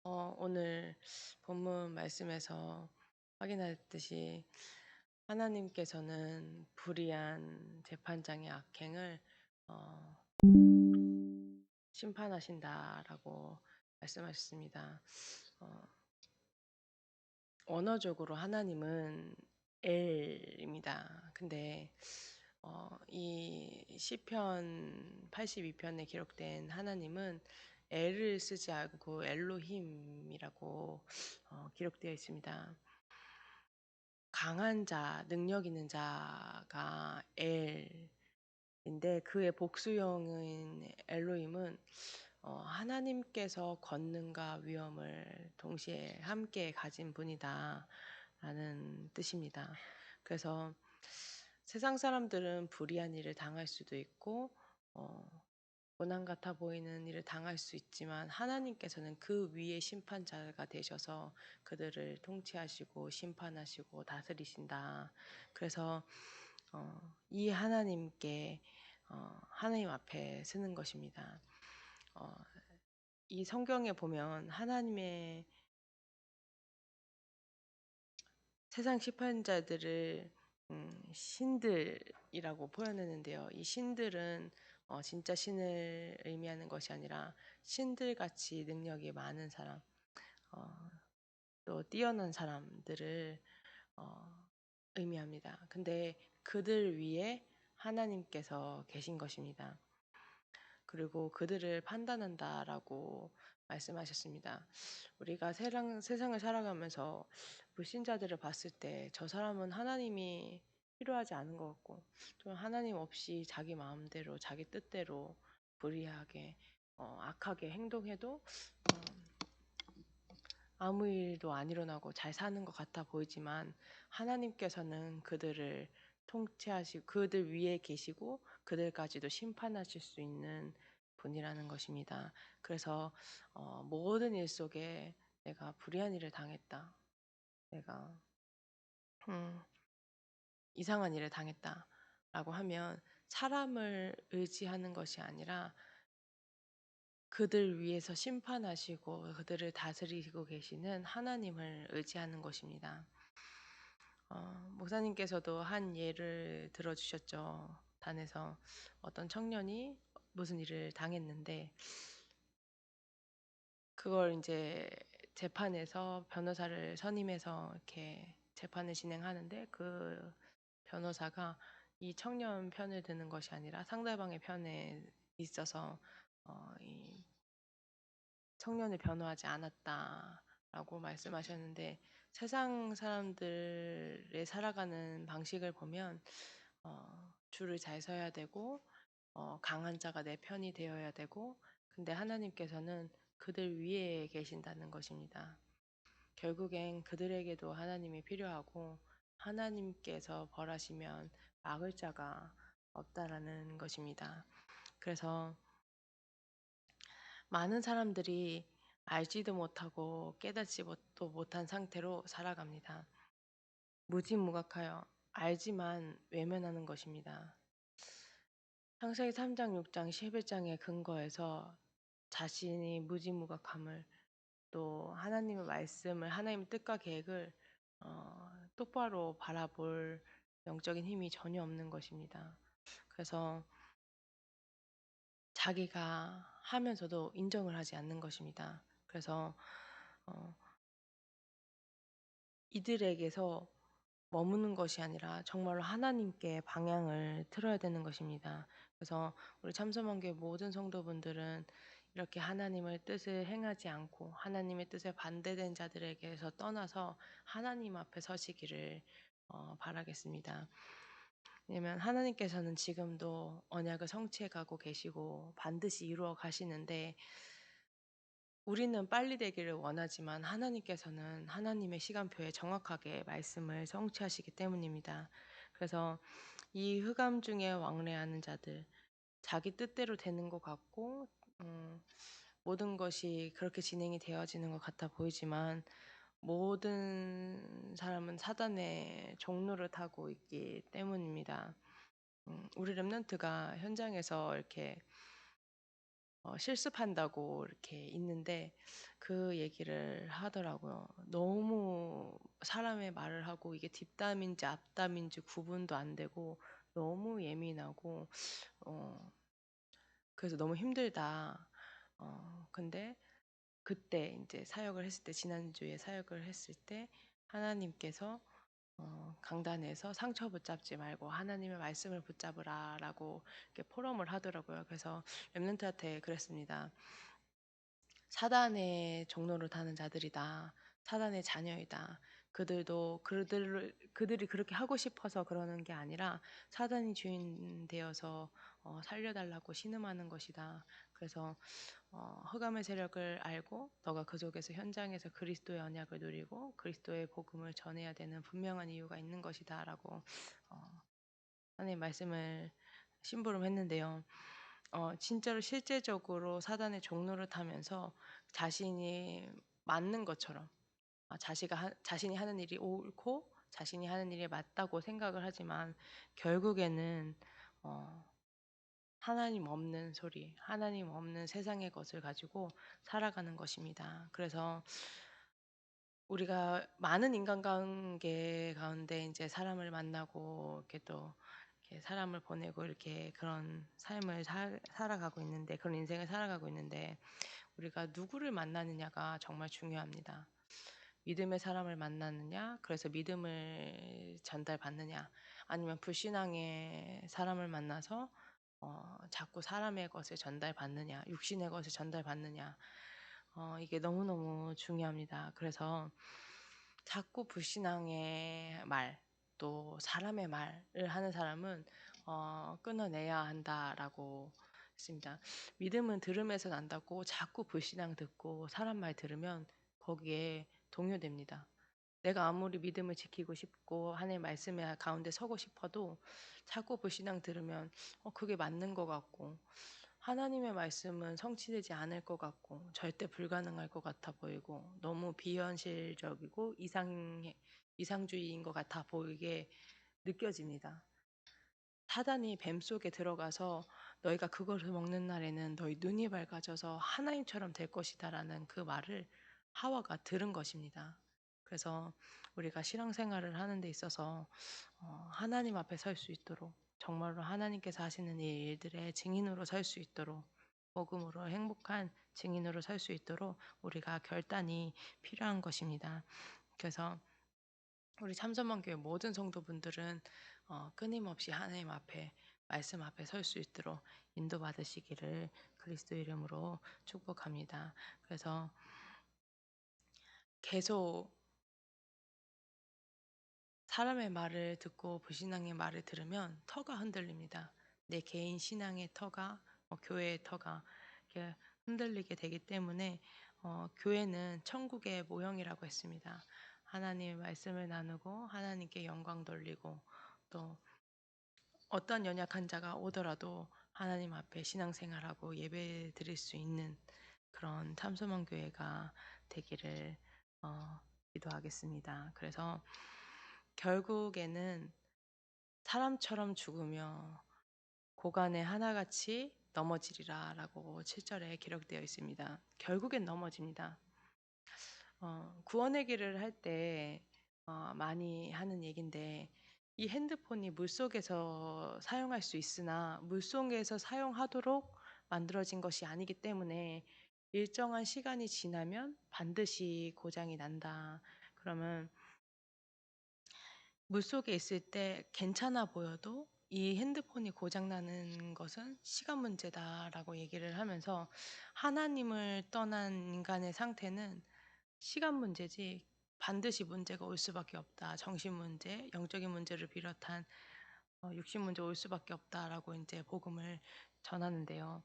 오늘 본문 말씀에서 확인했듯이 하나님께서는 불의한 재판장의 악행을 어, 심판하신다라고 말씀하셨습니다. 어, 언어적으로 하나님은 엘입니다. 근데 이 시편 82편에 기록된 하나님은 엘을 쓰지 않고 엘로힘이라고 기록되어 있습니다. 강한 자, 능력 있는 자가 엘인데 그의 복수형인 엘로힘은 하나님께서 권능과 위엄을 동시에 함께 가진 분이다 라는 뜻입니다. 그래서 세상 사람들은 불의한 일을 당할 수도 있고 고난 같아 보이는 일을 당할 수 있지만 하나님께서는 그 위에 심판자가 되셔서 그들을 통치하시고 심판하시고 다스리신다. 그래서 이 하나님께 하나님 앞에 서는 것입니다. 어, 이 성경에 보면 하나님의 세상 심판자들을 신들이라고 표현했는데요. 이 신들은 진짜 신을 의미하는 것이 아니라 신들같이 능력이 많은 사람, 어, 또 뛰어난 사람들을 의미합니다. 근데 그들 위에 하나님께서 계신 것입니다. 그리고 그들을 판단한다라고 말씀하셨습니다. 우리가 세상을 살아가면서 불신자들을 봤을 때 저 사람은 하나님이 필요하지 않은 것 같고 또 하나님 없이 자기 마음대로 자기 뜻대로 불의하게 악하게 행동해도 아무 일도 안 일어나고 잘 사는 것 같아 보이지만 하나님께서는 그들을 통치하시고 그들 위에 계시고 그들까지도 심판하실 수 있는 분이라는 것입니다. 그래서 모든 일 속에 내가 불의한 일을 당했다. 내가 음, 이상한 일을 당했다라고 하면 사람을 의지하는 것이 아니라 그들 위해서 심판하시고 그들을 다스리고 계시는 하나님을 의지하는 것입니다. 목사님께서도 한 예를 들어주셨죠. 단에서 어떤 청년이 무슨 일을 당했는데 그걸 이제 재판에서 변호사를 선임해서 이렇게 재판을 진행하는데 그 변호사가 이 청년 편을 드는 것이 아니라 상대방의 편에 있어서 이 청년을 변호하지 않았다라고 말씀하셨는데 세상 사람들의 살아가는 방식을 보면 줄을 잘 서야 되고 강한 자가 내 편이 되어야 되고 근데 하나님께서는 그들 위에 계신다는 것입니다. 결국엔 그들에게도 하나님이 필요하고 하나님께서 벌하시면 막을 자가 없다라는 것입니다. 그래서 많은 사람들이 알지도 못하고 깨닫지도 못한 상태로 살아갑니다. 무지무각하여 알지만 외면하는 것입니다. 창세기 3장, 6장, 11장의 근거에서 자신이 무지무각함을 또 하나님의 말씀을 하나님의 뜻과 계획을 똑바로 바라볼 영적인 힘이 전혀 없는 것입니다. 그래서 자기가 하면서도 인정을 하지 않는 것입니다. 그래서 이들에게서 머무는 것이 아니라 정말로 하나님께 방향을 틀어야 되는 것입니다. 그래서 우리 참선원교회 모든 성도분들은 이렇게 하나님의 뜻을 행하지 않고 하나님의 뜻에 반대된 자들에게서 떠나서 하나님 앞에 서시기를 바라겠습니다. 왜냐면 하나님께서는 지금도 언약을 성취해 가고 계시고 반드시 이루어 가시는데 우리는 빨리 되기를 원하지만 하나님께서는 하나님의 시간표에 정확하게 말씀을 성취하시기 때문입니다. 그래서 이 흑암 중에 왕래하는 자들, 자기 뜻대로 되는 것 같고 모든 것이 그렇게 진행이 되어지는 것 같아 보이지만 모든 사람은 사단의 종로를 타고 있기 때문입니다. 우리 렘넌트가 현장에서 이렇게 실습한다고 이렇게 있는데 그 그 얘기를 하더라고요. 너무 사람의 말을 하고 이게 뒷담인지 앞담인지 구분도 안 되고 너무 예민하고 어 그래서 너무 힘들다. 근데 그때 인제 사역을 했을 때 지난주에 사역을 했을 때 하나님께서 강단에서 "상처 붙잡지 말고 하나님의 말씀을 붙잡으라."라고 이렇게 포럼을 하더라고요. 그래서 렘넌트한테 그랬습니다. "사단의 종로를 타는 자들이다. 사단의 자녀이다. 그들도 그들이 그렇게 하고 싶어서 그러는 게 아니라 사단이 주인 되어서 살려 달라고 신음하는 것이다. 그래서 흑암의 세력을 알고 너가 그 속에서 현장에서 그리스도의 언약을 누리고 그리스도의 복음을 전해야 되는 분명한 이유가 있는 것이다."라고 어 하나님 말씀을 심부름했는데요. 진짜로 실제적으로 사단의 종로를 타면서 자신이 맞는 것처럼 자신이 하는 일이 옳고 자신이 하는 일이 맞다고 생각을 하지만 결국에는 어 하나님 없는 소리, 하나님 없는 세상의 것을 가지고 살아가는 것입니다. 그래서 우리가 많은 인간관계 가운데 이제 사람을 만나고 이렇게 또 이렇게 사람을 보내고 이렇게 그런 삶을 살아가고 있는데 그런 인생을 살아가고 있는데 우리가 누구를 만나느냐가 정말 중요합니다. 믿음의 사람을 만나느냐, 그래서 믿음을 전달받느냐, 아니면 불신앙의 사람을 만나서 자꾸 사람의 것을 전달받느냐, 육신의 것을 전달받느냐, 이게 너무너무 중요합니다. 그래서 자꾸 불신앙의 말, 또 사람의 말을 하는 사람은 끊어내야 한다라고 했습니다. 믿음은 들음에서 난다고 자꾸 불신앙 듣고 사람 말 들으면 거기에 동요됩니다. 내가 아무리 믿음을 지키고 싶고 하나님의 말씀의 가운데 서고 싶어도 자꾸 불신앙 들으면 그게 맞는 것 같고 하나님의 말씀은 성취되지 않을 것 같고 절대 불가능할 것 같아 보이고 너무 비현실적이고 이상주의인 것 같아 보이게 느껴집니다. 사단이 뱀 속에 들어가서 너희가 그것을 먹는 날에는 너희 눈이 밝아져서 하나님처럼 될 것이다라는 그 말을 하와가 들은 것입니다. 그래서 우리가 신앙생활을 하는 데 있어서 하나님 앞에 설 수 있도록 정말로 하나님께서 하시는 이 일들의 증인으로 설 수 있도록 복음으로 행복한 증인으로 설 수 있도록 우리가 결단이 필요한 것입니다. 그래서 우리 참선만교회 모든 성도분들은 끊임없이 하나님 앞에 말씀 앞에 설 수 있도록 인도받으시기를 그리스도 이름으로 축복합니다. 그래서 계속 사람의 말을 듣고 불신앙의 말을 들으면 터가 흔들립니다. 내 개인 신앙의 터가 교회의 터가 이렇게 흔들리게 되기 때문에 교회는 천국의 모형이라고 했습니다. 하나님의 말씀을 나누고 하나님께 영광 돌리고 또 어떤 연약한 자가 오더라도 하나님 앞에 신앙생활하고 예배 드릴 수 있는 그런 참소만 교회가 되기를 기도하겠습니다. 그래서 결국에는 사람처럼 죽으며 고간에 하나같이 넘어지리라라고 7절에 기록되어 있습니다. 결국엔 넘어집니다. 구원의 길을 할 때 많이 하는 얘긴데 이 핸드폰이 물속에서 사용할 수 있으나 물속에서 사용하도록 만들어진 것이 아니기 때문에 일정한 시간이 지나면 반드시 고장이 난다. 그러면 물속에 있을 때 괜찮아 보여도 이 핸드폰이 고장나는 것은 시간 문제다라고 얘기를 하면서 하나님을 떠난 인간의 상태는 시간 문제지 반드시 문제가 올 수밖에 없다. 정신 문제, 영적인 문제를 비롯한 육신 문제 올 수밖에 없다라고 이제 복음을 전하는데요.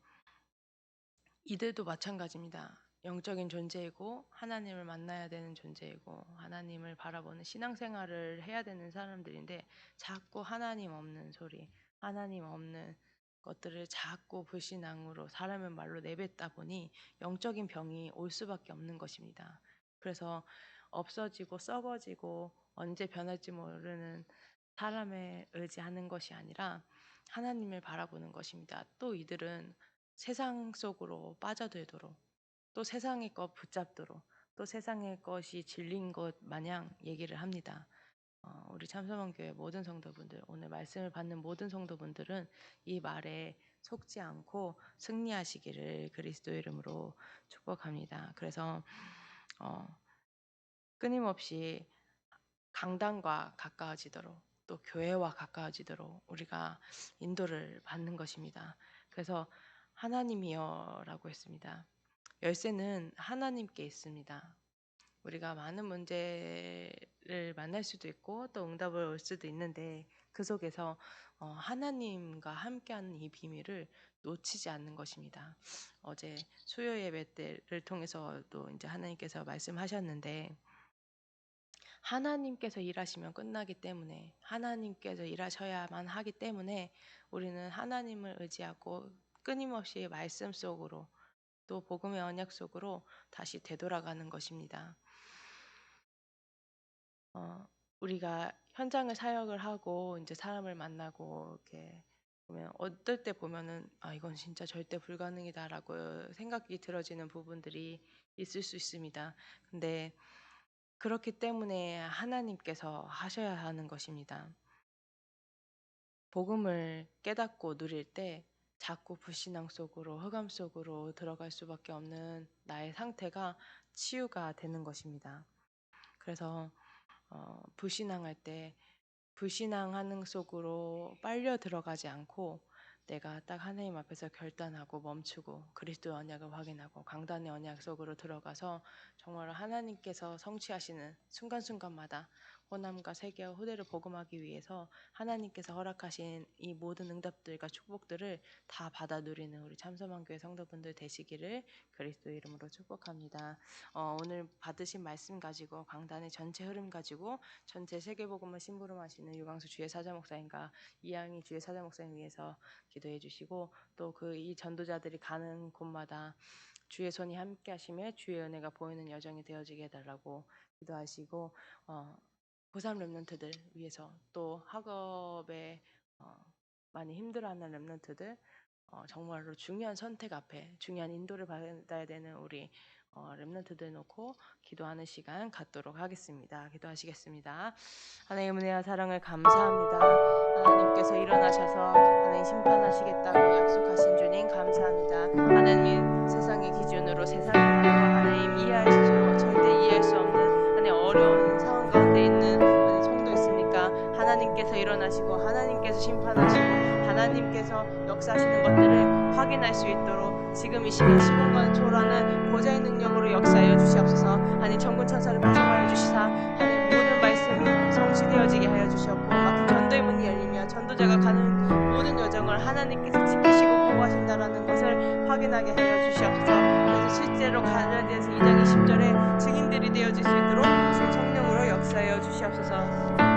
이들도 마찬가지입니다. 영적인 존재이고 하나님을 만나야 되는 존재이고 하나님을 바라보는 신앙생활을 해야 되는 사람들인데 자꾸 하나님 없는 소리, 하나님 없는 것들을 자꾸 불신앙으로 사람의 말로 내뱉다 보니 영적인 병이 올 수밖에 없는 것입니다. 그래서 없어지고 썩어지고 언제 변할지 모르는 사람에 의지하는 것이 아니라 하나님을 바라보는 것입니다. 또 이들은 세상 속으로 빠져들도록 또 세상의 것 붙잡도록 또 세상의 것이 진리인 것 마냥 얘기를 합니다. 우리 참소망교회 모든 성도분들, 오늘 말씀을 받는 모든 성도분들은 이 말에 속지 않고 승리하시기를 그리스도 이름으로 축복합니다. 그래서 끊임없이 강단과 가까워지도록 또 교회와 가까워지도록 우리가 인도를 받는 것입니다. 그래서 하나님이여라고 했습니다. 열쇠는 하나님께 있습니다. 우리가 많은 문제를 만날 수도 있고 또 응답을 올 수도 있는데 그 속에서 하나님과 함께하는 이 비밀을 놓치지 않는 것입니다. 어제 수요 예배 때를 통해서도 이제 하나님께서 말씀하셨는데 하나님께서 일하시면 끝나기 때문에 하나님께서 일하셔야만 하기 때문에 우리는 하나님을 의지하고 끊임없이 말씀 속으로 또 복음의 언약 속으로 다시 되돌아가는 것입니다. 우리가 현장을 사역을 하고 이제 사람을 만나고 이렇게 보면 어떨 때 보면은 이건 진짜 절대 불가능이다라고 생각이 들어지는 부분들이 있을 수 있습니다. 근데 그렇기 때문에 하나님께서 하셔야 하는 것입니다. 복음을 깨닫고 누릴 때 자꾸 불신앙 속으로 흑암 속으로 들어갈 수밖에 없는 나의 상태가 치유가 되는 것입니다. 그래서 불신앙할 때 불신앙하는 속으로 빨려 들어가지 않고 내가 딱 하나님 앞에서 결단하고 멈추고 그리스도의 언약을 확인하고 강단의 언약 속으로 들어가서 정말 하나님께서 성취하시는 순간순간마다 호남과 세계와 후대를 복음하기 위해서 하나님께서 허락하신 이 모든 응답들과 축복들을 다 받아 누리는 우리 참소망교회 성도분들 되시기를 그리스도 이름으로 축복합니다. 오늘 받으신 말씀 가지고 강단의 전체 흐름 가지고 전체 세계복음을 심부름하시는 유광수 주의 사자 목사님과 이양희 주의 사자 목사님 위해서 기도해 주시고 또 그 이 전도자들이 가는 곳마다 주의 손이 함께 하시며 주의 은혜가 보이는 여정이 되어지게 해달라고 기도하시고 고3 랩런트들 위해서 또 학업에 많이 힘들어하는 랩런트들 정말로 중요한 선택 앞에 중요한 인도를 받아야 되는 우리 랩런트들 놓고 기도하는 시간 갖도록 하겠습니다. 기도하시겠습니다. 하나님 은혜와 사랑을 감사합니다. 하나님께서 일어나셔서 하나님 심판하시겠다고 약속하신 주님 감사합니다. 하나님 세상의 기준으로 세상의 말로 하나님 절대 이해할 수 없는 하나님 어려운 상황 가운데 있는 하나님 성도 있습니까? 하나님께서 일어나시고 하나님께서 심판하시고 하나님께서 역사하시는 것들을 확인할 수 있도록 지금 이 시간 15만 초라는 보좌의 능력으로 역사하여 주시옵소서. 하나님 천군 천사를 파송하여 주시사 하나님 모든 말씀이 성취되어지게 하여 주시옵고 막힌 전도의 문이 열리며 전도자가 가는 모든 여정을 하나님께서 지키시고 보호하신다라는 것을 확인하게 하여 주시옵소서. 그래서 실제로 갈라디아서 2장 20절에 증인들이 되어질 수 있도록 성령으로 역사하여 주시옵소서.